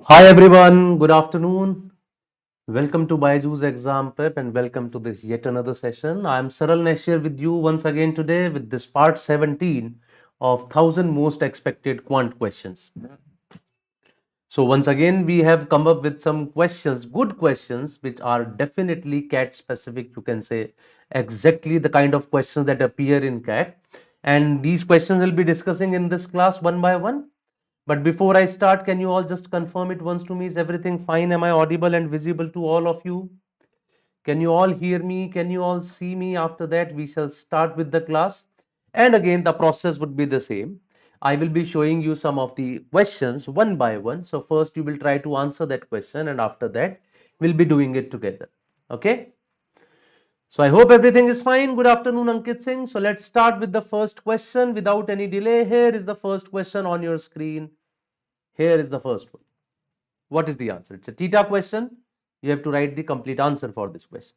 Hi everyone, good afternoon. Welcome to BYJU'S exam prep and welcome to this yet another session. I am Saral Nashir with you once again today with this part 17 of 1000 most expected quant questions. So once again we have come up with some questions, good questions which are definitely CAT specific, you can say exactly the kind of questions that appear in CAT, and these questions we'll be discussing in this class one by one. But before I start, can you all just confirm it once to me? Is everything fine? Am I audible and visible to all of you? Can you all hear me? Can you all see me? After that, we shall start with the class. And again, the process would be the same. I will be showing you some of the questions one by one. So first you will try to answer that question, and after that, we'll be doing it together. Okay? So I hope everything is fine. Good afternoon, Ankit Singh. So let's start with the first question without any delay. Here is the first question on your screen. Here is the first one. What is the answer? It's a theta question. You have to write the complete answer for this question.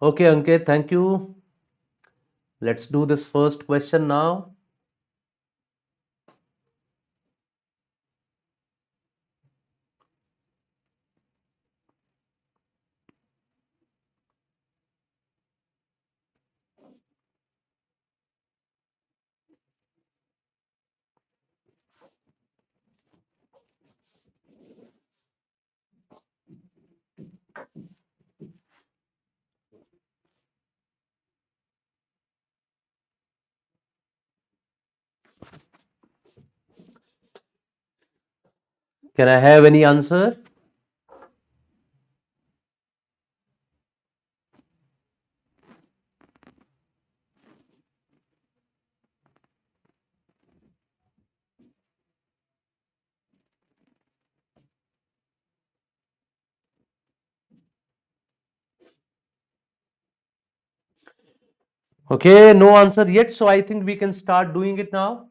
Okay, Ankit, thank you. Let's do this first question now. Can I have any answer? Okay, no answer yet. So I think we can start doing it now.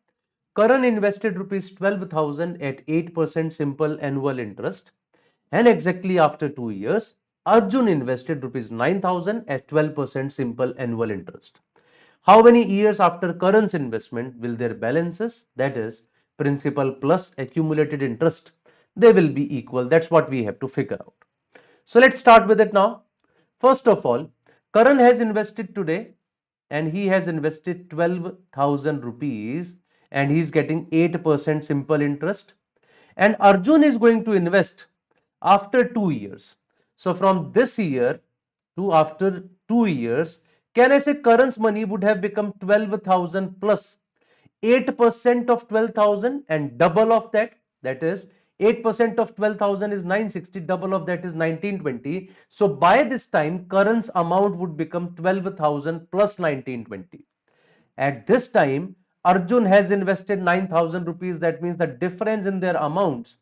Karan invested rupees 12,000 at 8% simple annual interest, and exactly after 2 years, Arjun invested rupees 9,000 at 12% simple annual interest. How many years after Karan's investment will their balances, that is, principal plus accumulated interest, they will be equal? That's what we have to figure out. So let's start with it now. First of all, Karan has invested today and he has invested 12,000 rupees and he's getting 8% simple interest. And Arjun is going to invest after 2 years. So from this year to after 2 years, can I say Karan's money would have become 12,000 plus 8% of 12,000 and double of that, that is 8% of 12,000 is 960, double of that is 1920. So by this time, Karan's amount would become 12,000 plus 1920. At this time, Arjun has invested 9,000 rupees. That means the difference in their amounts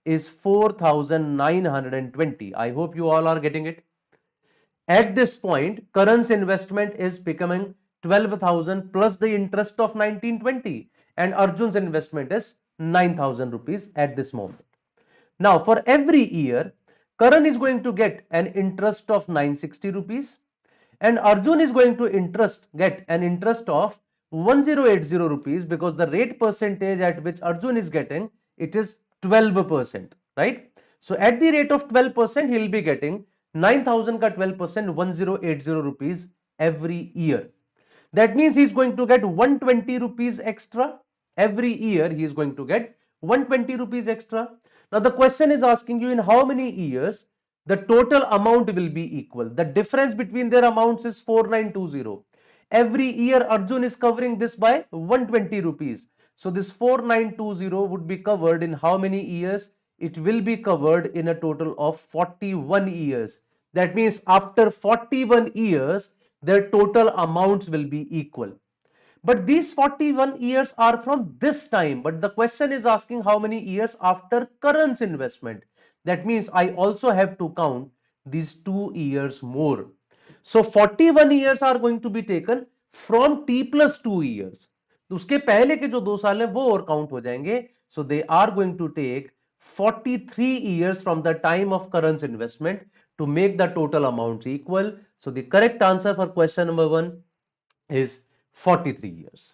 is 4,920. I hope you all are getting it. At this point, Karan's investment is becoming 12,000 plus the interest of 1920, and Arjun's investment is 9,000 rupees at this moment. Now, for every year, Karan is going to get an interest of 960 rupees, and Arjun is going to get an interest of 1080 rupees, because the rate percentage at which Arjun is getting it is 12%, right? So at the rate of 12%, he will be getting 9,000 ka 12%, 1080 rupees every year. That means he is going to get 120 rupees extra every year. He is going to get 120 rupees extra. Now the question is asking you, in how many years the total amount will be equal? The difference between their amounts is 4920. Every year Arjun is covering this by 120 rupees. So this 4920 would be covered in how many years? It will be covered in a total of 41 years. That means after 41 years, their total amounts will be equal. But these 41 years are from this time. But the question is asking how many years after Karan's investment. That means I also have to count these 2 years more. So 41 years are going to be taken from T plus 2 years. तो उसके पहले के जो 2 साल है वो और count हो जाएंगे. So they are going to take 43 years from the time of current investment to make the total amounts equal. So the correct answer for question number 1 is 43 years.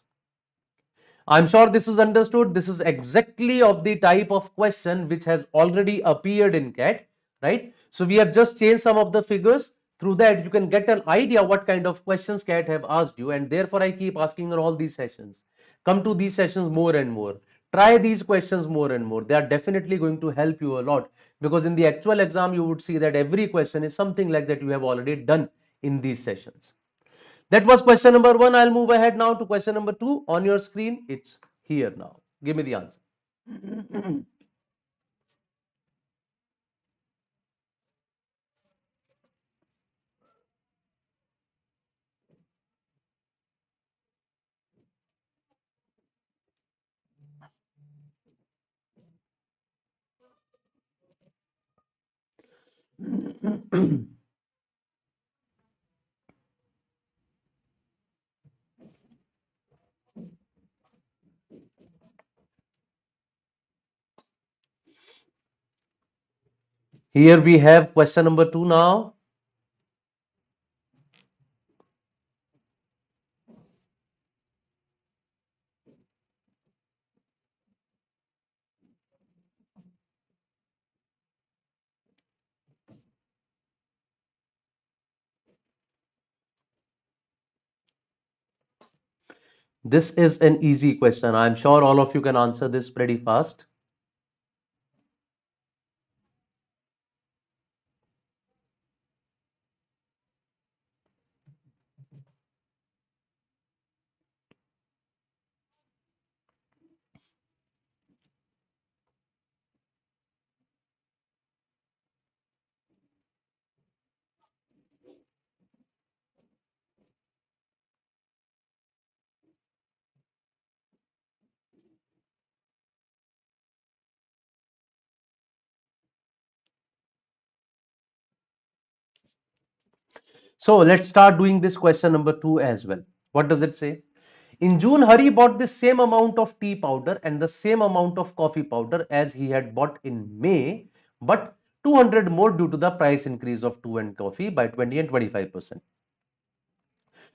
I'm sure this is understood. This is exactly of the type of question which has already appeared in CAT, right? So we have just changed some of the figures. Through that, you can get an idea what kind of questions CAT have asked you, and therefore I keep asking in all these sessions. Come to these sessions more and more. Try these questions more and more. They are definitely going to help you a lot, because in the actual exam, you would see that every question is something like that you have already done in these sessions. That was question number 1. I'll move ahead now to question number 2 on your screen. It's here now. Give me the answer. Here we have question number 2 now. This is an easy question. I'm sure all of you can answer this pretty fast. So let's start doing this question number 2 as well. What does it say? In June, Hari bought the same amount of tea powder and the same amount of coffee powder as he had bought in May, but 200 more due to the price increase of tea and coffee by 20 and 25%.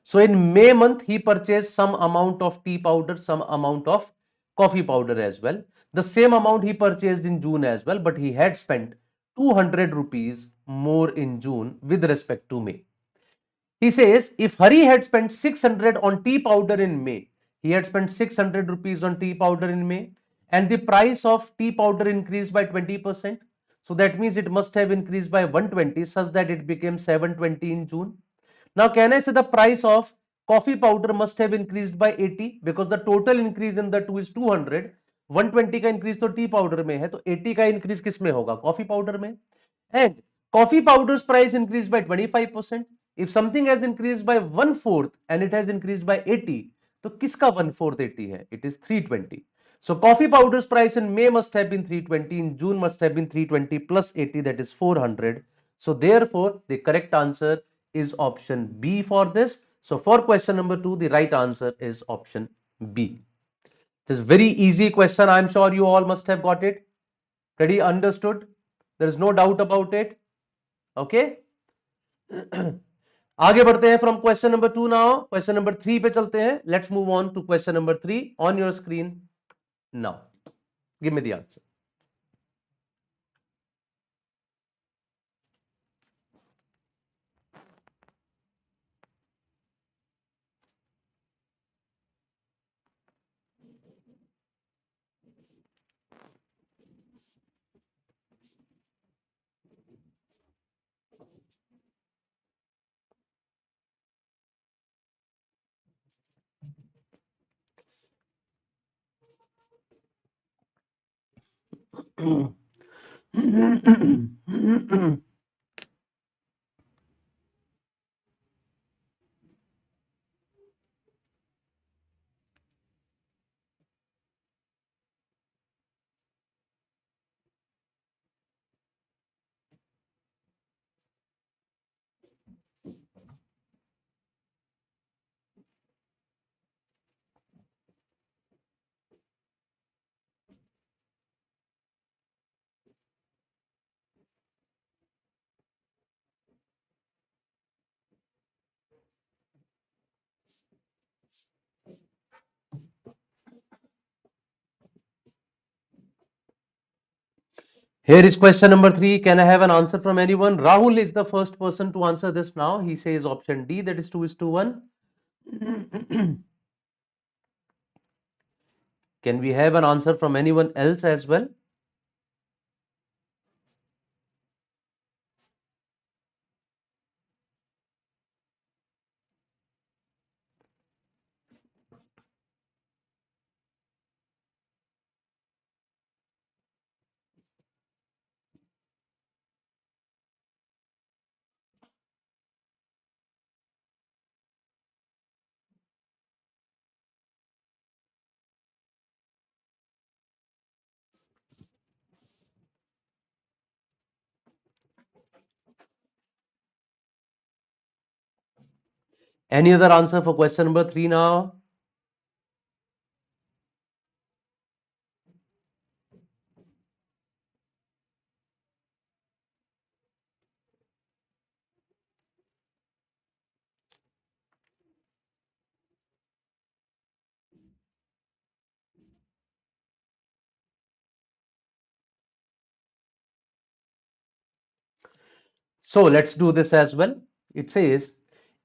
So in May month, he purchased some amount of tea powder, some amount of coffee powder as well. The same amount he purchased in June as well, but he had spent 200 rupees more in June with respect to May. He says if Hari had spent 600 on tea powder in May, he had spent 600 rupees on tea powder in May, and the price of tea powder increased by 20%. So that means it must have increased by 120 such that it became 720 in June. Now, can I say the price of coffee powder must have increased by 80 because the total increase in the two is 200. 120 का increase तो T powder में है, तो 80 का increase किस में होगा? Coffee powder में. And coffee powder's price increased by 25%. If something has increased by 1/4 and it has increased by 80, तो किसका 1/4 80 है? It is 320. So coffee powder's price in May must have been 320, in June must have been 320 plus 80, that is 400. So therefore the correct answer is option B for this. So for question number 2, the right answer is option B. This is very easy question. I'm sure you all must have got it. Pretty understood. There is no doubt about it. Okay. आगे बढ़ते हैं from question number 2 now. Question number 3 पे चलते हैं. Let's move on to question number 3 on your screen now. Give me the answer. Here is question number 3. Can I have an answer from anyone? Rahul is the first person to answer this now. He says option D, that is 2:1. Can we have an answer from anyone else as well? Any other answer for question number 3 now? So let's do this as well. It says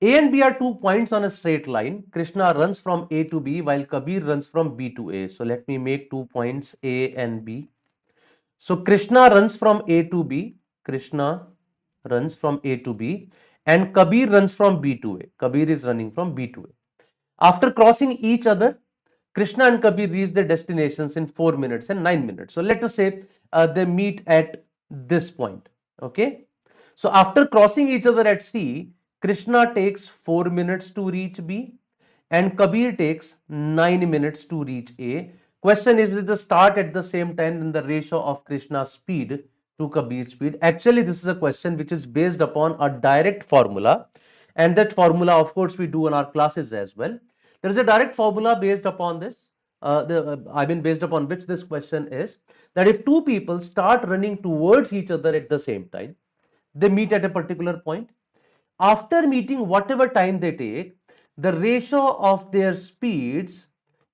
A and B are 2 points on a straight line. Krishna runs from A to B while Kabir runs from B to A. So let me make 2 points A and B. So Krishna runs from A to B. Krishna runs from A to B and Kabir runs from B to A. Kabir is running from B to A. After crossing each other, Krishna and Kabir reach their destinations in 4 minutes and 9 minutes. So let us say they meet at this point. Okay. So after crossing each other at C, Krishna takes 4 minutes to reach B and Kabir takes 9 minutes to reach A. Question is, if they start at the same time, then the ratio of Krishna's speed to Kabir's speed. Actually, this is a question which is based upon a direct formula, and that formula, of course, we do in our classes as well. There is a direct formula based upon this. Based upon which this question is that if two people start running towards each other at the same time, they meet at a particular point. After meeting, whatever time they take, the ratio of their speeds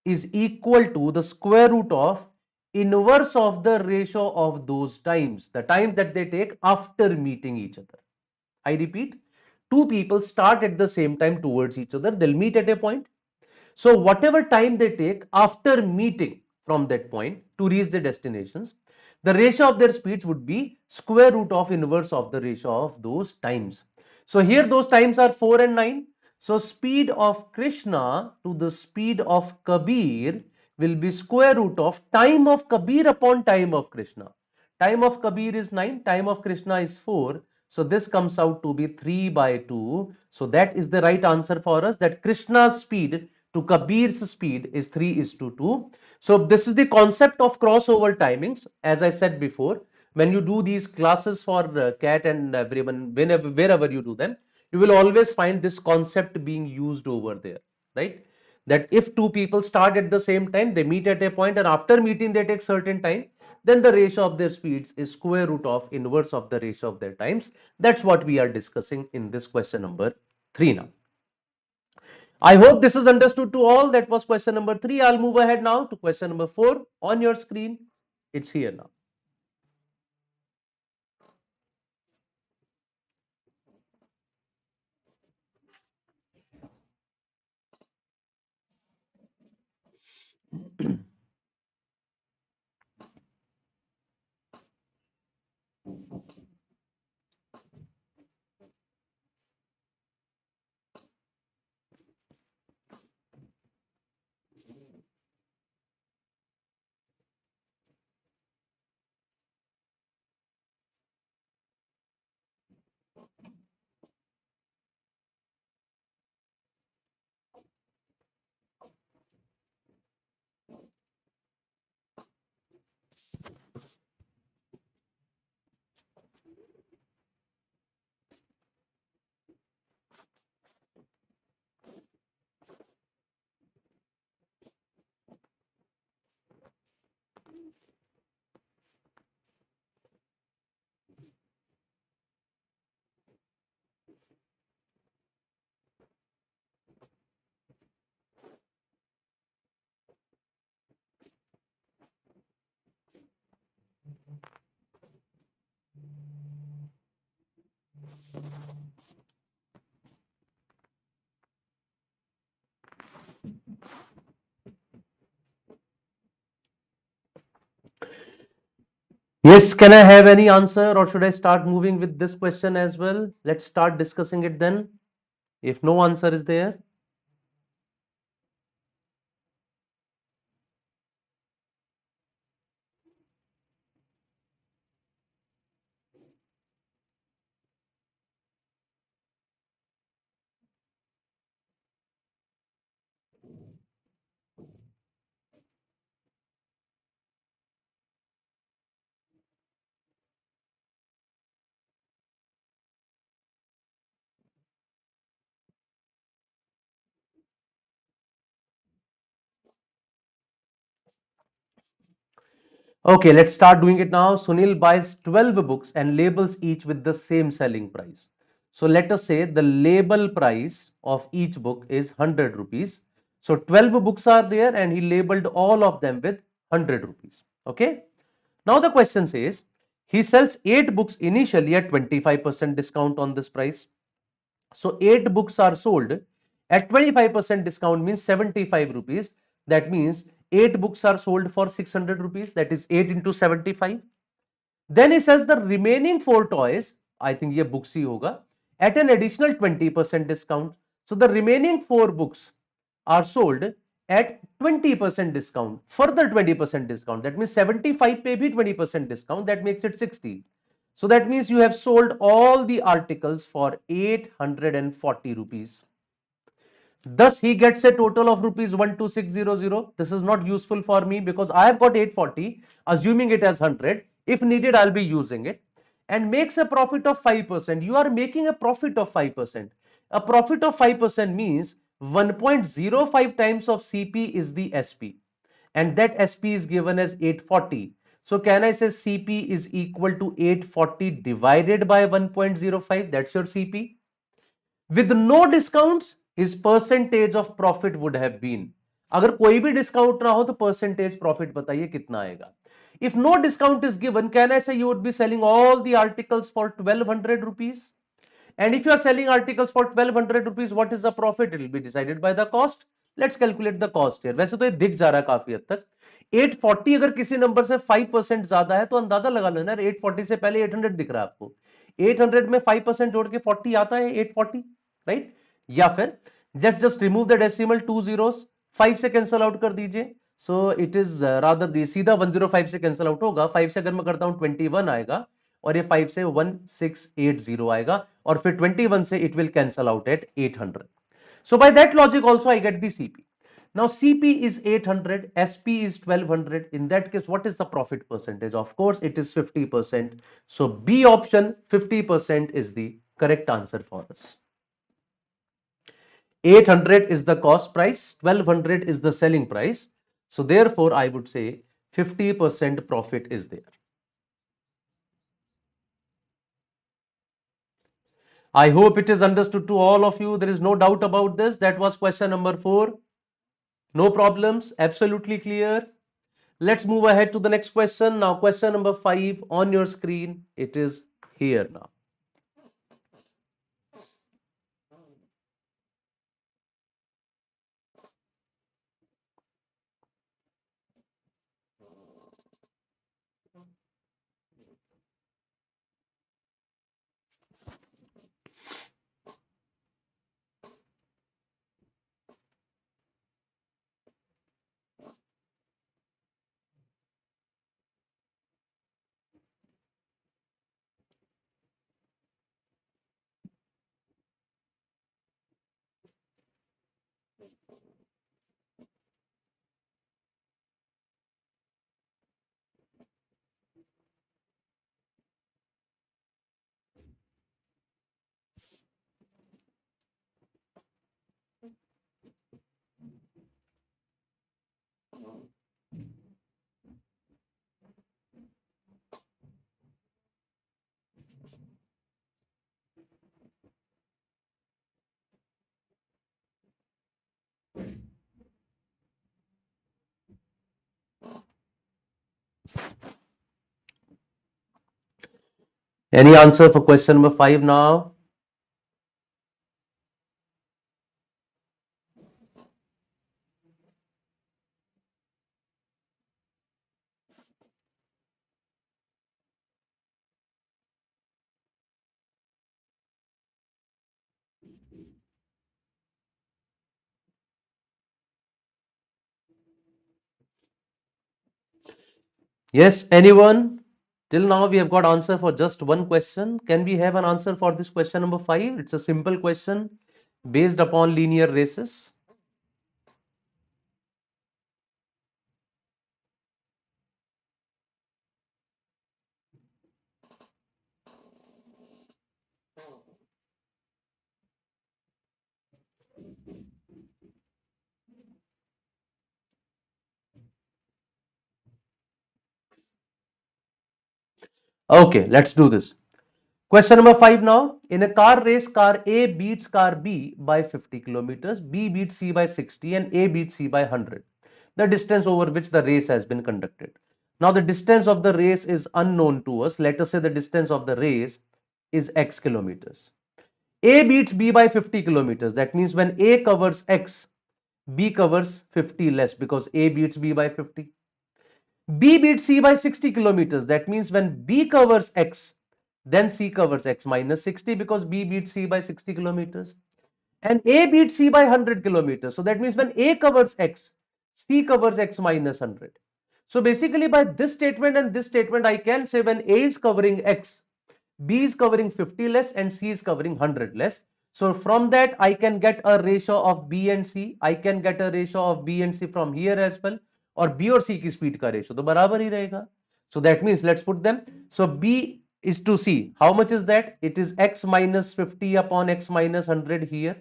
is equal to the square root of inverse of the ratio of those times, the times that they take after meeting each other. I repeat, two people start at the same time towards each other, they'll meet at a point. So whatever time they take after meeting from that point to reach their destinations, the ratio of their speeds would be square root of inverse of the ratio of those times. So here those times are 4 and 9. So speed of Krishna to the speed of Kabir will be square root of time of Kabir upon time of Krishna. Time of Kabir is 9, time of Krishna is 4. So this comes out to be 3 by 2. So that is the right answer for us, that Krishna's speed to Kabir's speed is 3:2. So this is the concept of crossover timings. As I said before, when you do these classes for CAT and everyone, wherever you do them, you will always find this concept being used over there, right? That if two people start at the same time, they meet at a point, and after meeting they take certain time, then the ratio of their speeds is square root of inverse of the ratio of their times. That's what we are discussing in this question number 3 now. I hope this is understood to all. That was question number 3. I'll move ahead now to question number 4 on your screen. It's here now. Yes, can I have any answer or should I start moving with this question as well? Let's start discussing it then. If no answer is there. Okay, let's start doing it now. Sunil buys 12 books and labels each with the same selling price. So let us say the label price of each book is 100 rupees. So 12 books are there and he labeled all of them with 100 rupees. Okay. Now the question says he sells 8 books initially at 25% discount on this price. So 8 books are sold at 25% discount means 75 rupees. That means 8 books are sold for 600 rupees. That is 8 into 75. Then he sells the remaining 4 toys. I think ये books ही होगा at an additional 20% discount. So the remaining 4 books are sold at 20% discount. Further 20% discount. That means 75 पे भी 20% discount. That makes it 60. So that means you have sold all the articles for 840 rupees. Thus, he gets a total of rupees 12600. This is not useful for me because I have got 840, assuming it as 100. If needed, I'll be using it. And makes a profit of 5%. You are making a profit of 5%. A profit of 5% means 1.05 times of CP is the SP. And that SP is given as 840. So can I say CP is equal to 840 divided by 1.05? That's your CP. With no discounts, his percentage of profit would have been. अगर कोई भी discount ना हो तो percentage profit बताइए कितना आएगा. If no discount is given, can I say you would be selling all the articles for 1200 rupees? And if you are selling articles for 1200 rupees, what is the profit? It will be decided by the cost. Let's calculate the cost here. वैसे तो ये दिख जा रहा है काफी हद तक. 840 अगर किसी नंबर से 5% ज्यादा है तो अंदाजा लगा लेना. 840 से पहले 800 दिख रहा है आपको. 800 में 5% जोड़ के 40 आता है 840, राइट? या फिर let's just remove the decimal, 2 zeros, 5 से कैंसिल आउट कर दीजिए. सो इट इज रादर सीधा 105 से कैंसिल आउट होगा. 5 से अगर मैं करता हूं 21 आएगा और ये 5 से 1680 आएगा और फिर 21 से it will cancel out at 800. So by that logic also I get the CP. Now CP is 800, SP is 1200. In that case, what is the profit percentage? Of course, it is 50%. So B option, 50% is the correct answer for us. 800 is the cost price, 1200 is the selling price. So therefore, I would say 50% profit is there. I hope it is understood to all of you. There is no doubt about this. That was question number 4. No problems, absolutely clear. Let's move ahead to the next question. Now, question number 5 on your screen. It is here now. Any answer for question number 5 now? Yes, anyone? Till now we have got answer for just one question. Can we have an answer for this question number 5? It's a simple question based upon linear races. Okay, let's do this. Question number 5 now. In a car race, car A beats car B by 50 kilometers, B beats C by 60, and A beats C by 100. The distance over which the race has been conducted. Now, the distance of the race is unknown to us. Let us say the distance of the race is x kilometers. A beats B by 50 kilometers. That means when A covers x, B covers 50 less because A beats B by 50. B beats C by 60 kilometers. That means when B covers X, then C covers X minus 60 because B beats C by 60 kilometers. And A beats C by 100 kilometers. So that means when A covers X, C covers X minus 100. So basically by this statement and this statement, I can say when A is covering X, B is covering 50 less and C is covering 100 less. So from that, I can get a ratio of B and C. I can get a ratio of B and C from here as well. और B और C की speed का ratio तो बराबर ही रहेगा. So that means let's put them. So B is to C. How much is that? It is X minus 50 upon X minus 100 here.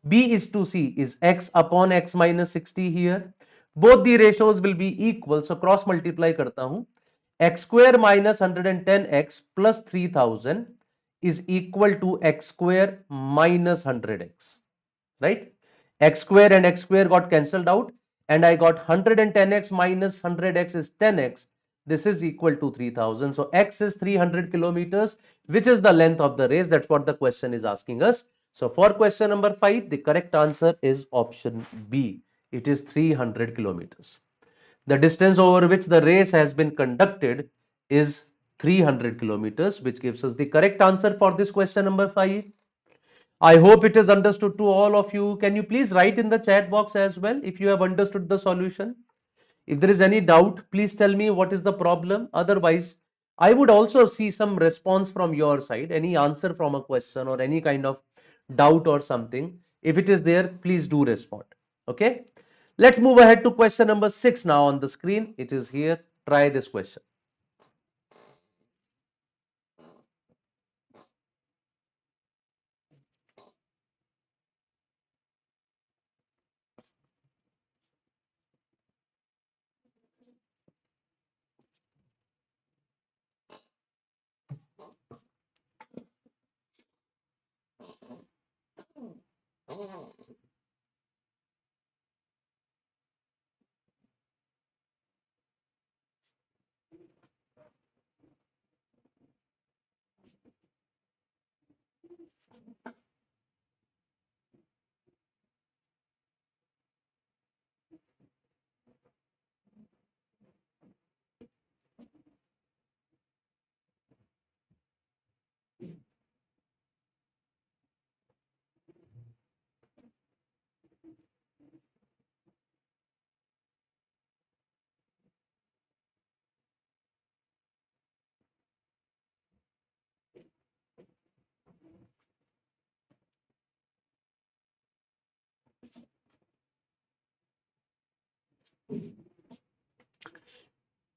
B is to C is X upon X minus 60 here. Both the ratios will be equal. So cross multiply करता हूं. X square minus 110x plus 3000 is equal to x square minus 100x, right? X square and x square got cancelled out and I got 110x minus 100x is 10x. This is equal to 3000. So x is 300 kilometers, which is the length of the race. That's what the question is asking us. So for question number 5, the correct answer is option B. It is 300 kilometers. The distance over which the race has been conducted is 300 kilometers, which gives us the correct answer for this question number 5. I hope it is understood to all of you. Can you please write in the chat box as well if you have understood the solution? If there is any doubt, please tell me what is the problem. Otherwise, I would also see some response from your side, any answer from a question or any kind of doubt or something. If it is there, please do respond. Okay. Let's move ahead to question number 6 now on the screen. It is here. Try this question.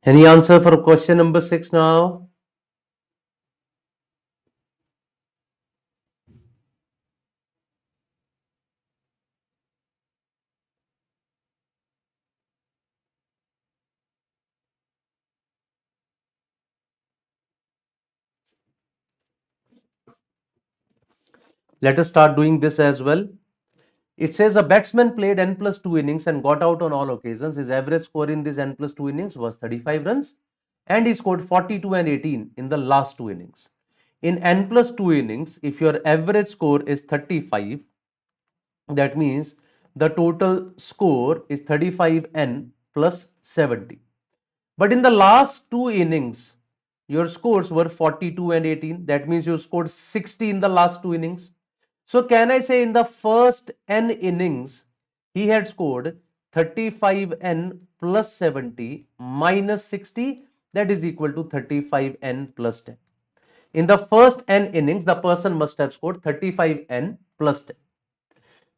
Any answer for question number 6 now? Let us start doing this as well. It says a batsman played n plus 2 innings and got out on all occasions. His average score in this n plus 2 innings was 35 runs and he scored 42 and 18 in the last 2 innings. In n plus 2 innings, if your average score is 35, that means the total score is 35n plus 70. But in the last 2 innings, your scores were 42 and 18. That means you scored 60 in the last 2 innings. So can I say in the first n innings, he had scored 35n plus 70 minus 60 that is equal to 35n plus 10. In the first n innings, the person must have scored 35n plus 10.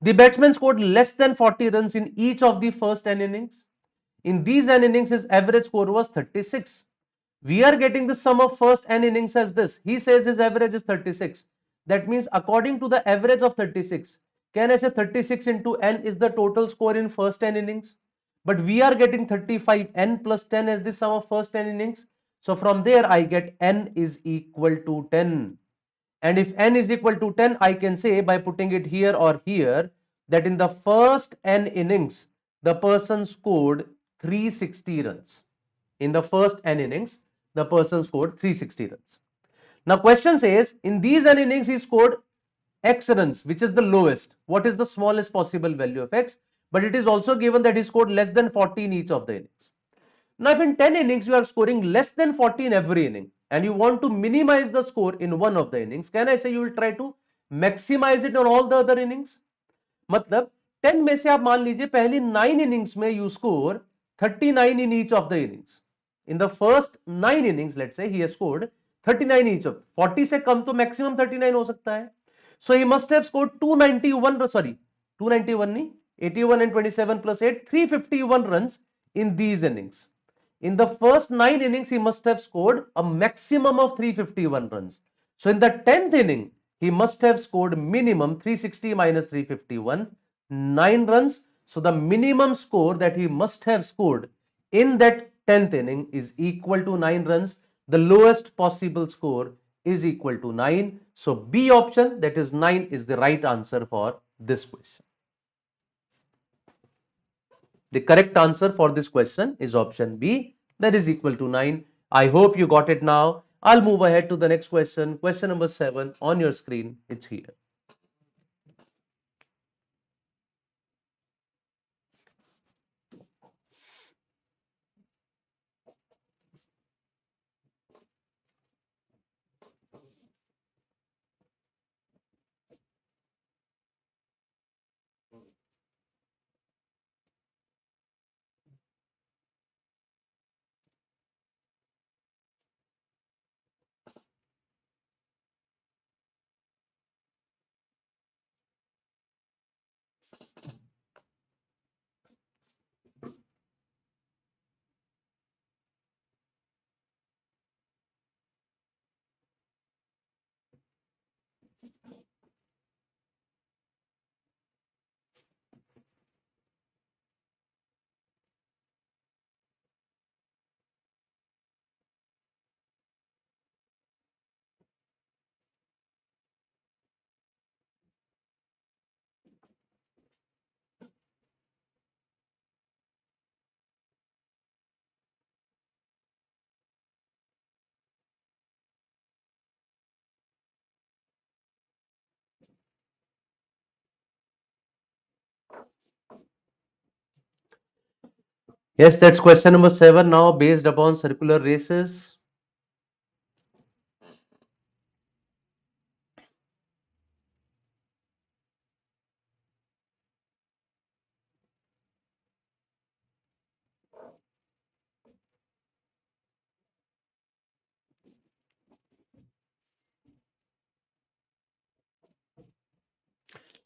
The batsman scored less than 40 runs in each of the first n innings. In these n innings, his average score was 36. We are getting the sum of first n innings as this. He says his average is 36. That means according to the average of 36, can I say 36 into n is the total score in first 10 innings? But we are getting 35n plus 10 as the sum of first 10 innings. So from there I get n is equal to 10. And if n is equal to 10, I can say by putting it here or here that in the first n innings, the person scored 360 runs. In the first n innings, the person scored 360 runs. Now question says, in these n innings, he scored x runs, which is the lowest. What is the smallest possible value of x? But it is also given that he scored less than 40 in each of the innings. Now, if in 10 innings you are scoring less than 40 in every inning and you want to minimize the score in one of the innings, can I say you will try to maximize it on all the other innings? मतलब 10 में से आप मान लीजिए पहली 9 innings में you score 39 in each of the innings. In the first 9 innings, let's say he has scored 39 each of 40 से कम तो maximum 39 हो सकता है. So he must have scored 291, sorry, 291 नहीं, 81 and 27 plus 8, 351 runs in these innings. In the first 9 innings, he must have scored a maximum of 351 runs. So in the 10th inning, he must have scored minimum 360 minus 351, 9 runs. So the minimum score that he must have scored in that 10th inning is equal to 9 runs. The lowest possible score is equal to 9. So B option, that is 9, is the right answer for this question. The correct answer for this question is option B, that is equal to 9. I hope you got it now. I'll move ahead to the next question. Question number 7 on your screen. It's here. Yes, that's question number 7 now, based upon circular races.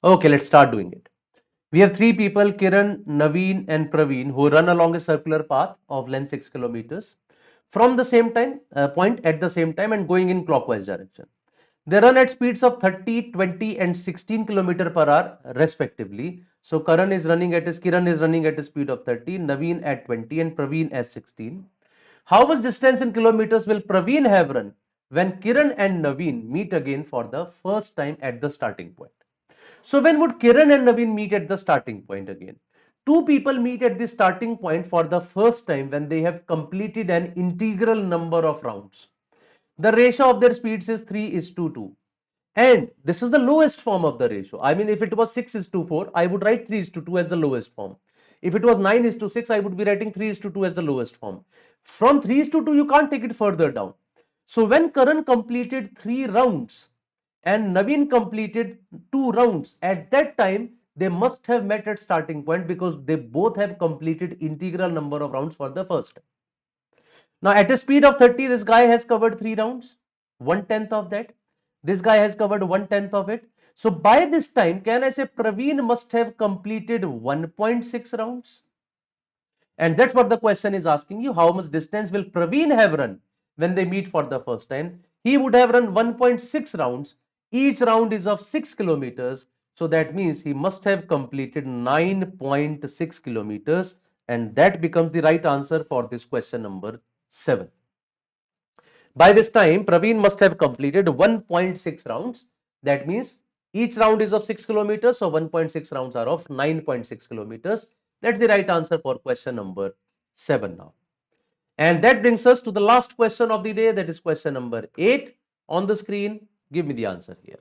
Okay, let's start doing it. We have 3 people, Kiran, Naveen and Praveen, who run along a circular path of length 6 kilometers from the same time point at the same time and going in clockwise direction. They run at speeds of 30, 20 and 16 km per hour respectively. So Kiran is running at a speed of 30, Naveen at 20 and Praveen at 16. How much distance in kilometers will Praveen have run when Kiran and Naveen meet again for the first time at the starting point? So when would Kiran and Naveen meet at the starting point again? Two people meet at the starting point for the first time when they have completed an integral number of rounds. The ratio of their speeds is 3 is to 2. And this is the lowest form of the ratio. I mean, if it was 6 is to 4, I would write 3 is to 2 as the lowest form. If it was 9 is to 6, I would be writing 3 is to 2 as the lowest form. From 3 is to 2, you can't take it further down. So when Karan completed 3 rounds and Naveen completed 2 rounds, at that time, they must have met at starting point because they both have completed integral number of rounds for the first time. Now at a speed of 30, this guy has covered 3 rounds, 1/10 of that. This guy has covered 1/10 of it. So by this time, can I say Praveen must have completed 1.6 rounds? And that's what the question is asking you. How much distance will Praveen have run when they meet for the first time? He would have run 1.6 rounds. Each round is of 6 kilometers. So that means he must have completed 9.6 kilometers. And that becomes the right answer for this question number 7. By this time, Praveen must have completed 1.6 rounds. That means each round is of 6 kilometers. So 1.6 rounds are of 9.6 kilometers. That's the right answer for question number 7 now. And that brings us to the last question of the day. That is question number 8 on the screen. Give me the answer here.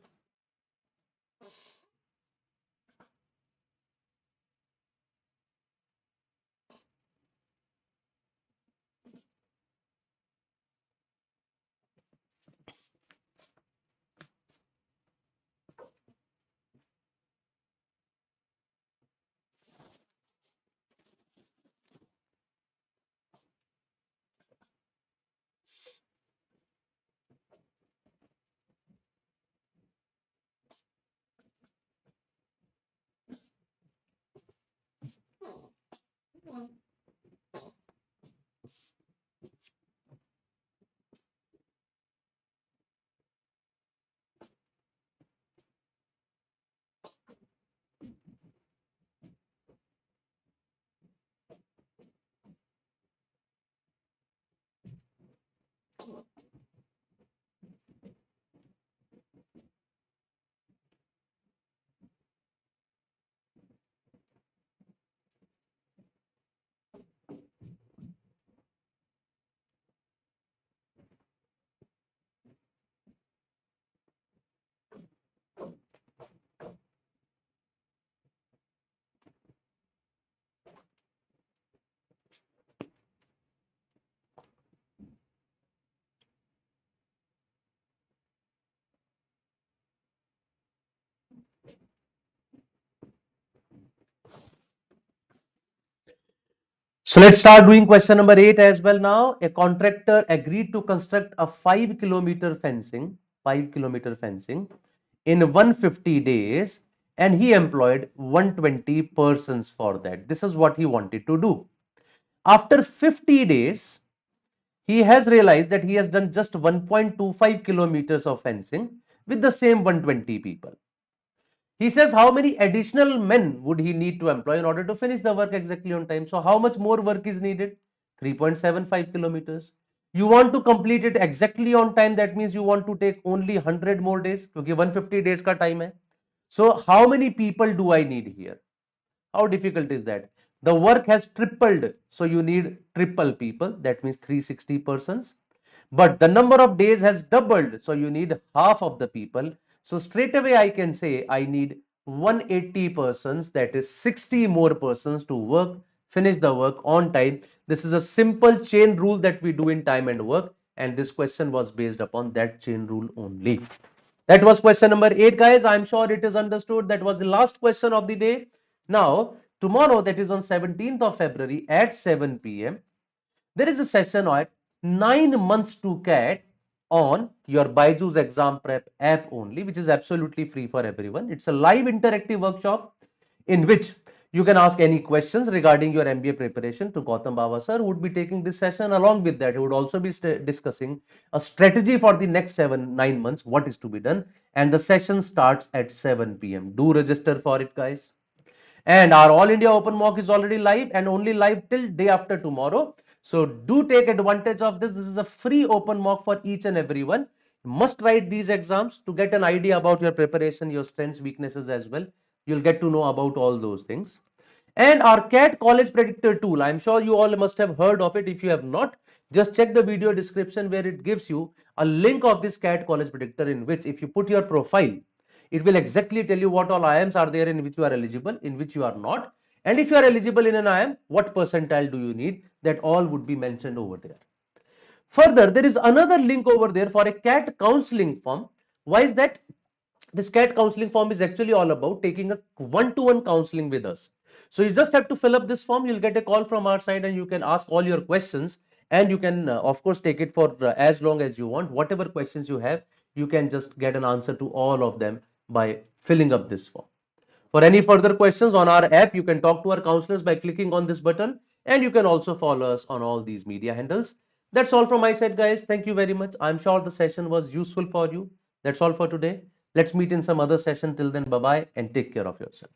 So let's start doing question number 8 as well now. A contractor agreed to construct a 5 kilometer fencing in 150 days, and he employed 120 persons for that. This is what he wanted to do. After 50 days, he has realized that he has done just 1.25 kilometers of fencing with the same 120 people. He says how many additional men would he need to employ in order to finish the work exactly on time. So how much more work is needed? 3.75 kilometers. You want to complete it exactly on time. That means you want to take only 100 more days क्योंकि 150 days का time है. So how many people do I need here? How difficult is that? The work has tripled. So you need triple people. That means 360 persons. But the number of days has doubled. So you need half of the people. So straight away I can say I need 180 persons. That is 60 more persons to work, finish the work on time. This is a simple chain rule that we do in time and work. And this question was based upon that chain rule only. That was question number 8, guys. I'm sure it is understood. That was the last question of the day. Now, tomorrow, that is on 17th of February at 7 p.m., there is a session at 9 months to CAT on your BYJU'S exam prep app only, which is absolutely free for everyone. It's a live interactive workshop in which you can ask any questions regarding your MBA preparation to Gautam Bawa sir, who would be taking this session. Along with that, he would also be discussing a strategy for the next 9 months, what is to be done. And the session starts at 7 p.m. Do register for it, guys. And our All India Open Mock is already live and only live till day after tomorrow. So do take advantage of this. This is a free open mock for each and everyone. You must write these exams to get an idea about your preparation, your strengths, weaknesses as well. You'll get to know about all those things. And our CAT College Predictor tool, I'm sure you all must have heard of it. If you have not, just check the video description where it gives you a link of this CAT College Predictor, in which if you put your profile, it will exactly tell you what all IIMs are there in which you are eligible, in which you are not. And if you are eligible in an IIM, what percentile do you need? That all would be mentioned over there. Further, there is another link over there for a CAT counseling form. Why is that? This CAT counseling form is actually all about taking a one-to-one counseling with us. So you just have to fill up this form. You'll get a call from our side and you can ask all your questions. and you can of course take it for as long as you want. Whatever questions you have, you can just get an answer to all of them by filling up this form. For any further questions on our app, you can talk to our counselors by clicking on this button, and you can also follow us on all these media handles. That's all from my side, guys. Thank you very much. I'm sure the session was useful for you. That's all for today. Let's meet in some other session. Till then, bye bye and take care of yourself.